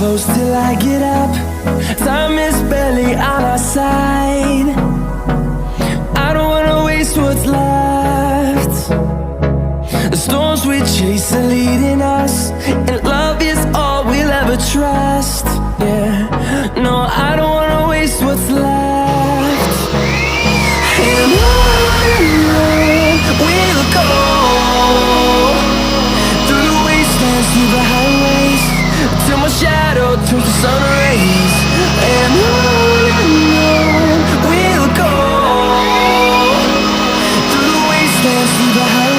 Close till I get up. Time is barely on our side. I don't wanna waste what's left. The storms we chase are leading us, and love is all we'll ever trust. Yeah, no, I don't wanna waste what's left. And on we'll go, through the wastelands, through the highways, till my shadow turns to sun rays. And on we'll go, through the wastelands, through the highways.